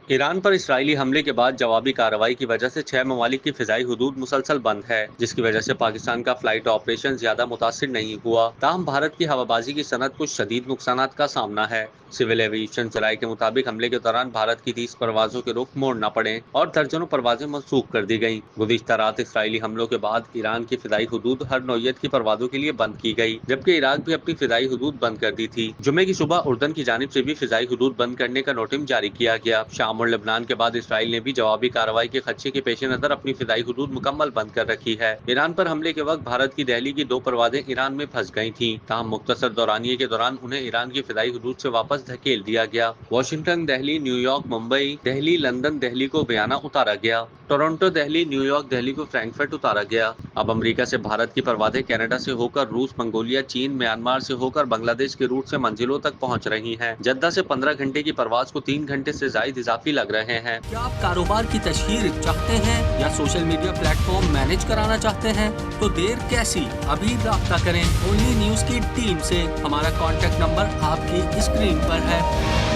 ایران پر اسرائیلی حملے کے بعد جوابی کارروائی کی وجہ سے 6 ممالک کی فضائی حدود مسلسل بند ہے، جس کی وجہ سے پاکستان کا فلائٹ آپریشن زیادہ متاثر نہیں ہوا۔ تاہم بھارت کی ہوابازی کی صنعت کو شدید نقصانات کا سامنا ہے۔ سول ایویشن ذرائع کے مطابق حملے کے دوران بھارت کی 30 پروازوں کے رخ موڑنا پڑے اور درجنوں پروازیں منسوخ کر دی گئیں۔ گزشتہ رات اسرائیلی حملوں کے بعد ایران کی فضائی حدود ہر نوعیت کی پروازوں کے لیے بند کی گئی، جبکہ عراق بھی اپنی فضائی حدود بند کر دی تھی۔ جمعے کی صبح اردن کی جانب سے بھی فضائی حدود بند کرنے کا نوٹم جاری کیا گیا۔ شام اور لبنان کے بعد اسرائیل نے بھی جوابی کارروائی کے خدشے کے پیش نظر اپنی فضائی حدود مکمل بند کر رکھی ہے۔ ایران پر حملے کے وقت بھارت کی دہلی کی 2 پروازیں ایران میں پھنس گئی تھیں، تاہم مختصر دورانیے کے دوران انہیں ایران کی فضائی حدود سے واپس دھکیل دیا گیا۔ Washington Delhi, new York Mumbai Delhi, London Delhi کو ویانا اتارا گیا، Toronto Delhi, new York Delhi کو فرینکفرٹ اتارا گیا۔ اب امریکہ سے بھارت کی پروازیں کینیڈا سے ہو کر روس، منگولیا، چین، میانمار سے ہو کر بنگلہ دیش کے روٹ سے منزلوں تک پہنچ رہی ہیں۔ جدہ سے 15 گھنٹے کی پرواز کو 3 گھنٹے سے زائد اضافی لگ رہے ہیں۔ کیا آپ کاروبار کی تشہیر چاہتے ہیں یا social media plate form manage کرانا چاہتے ہیں؟ تو دیر کیسی، ابھی رابطہ کریں اونلی نیوز کی ٹیم سے۔ ہمارا کانٹیکٹ نمبر آپ کی اسکرین پر ہے۔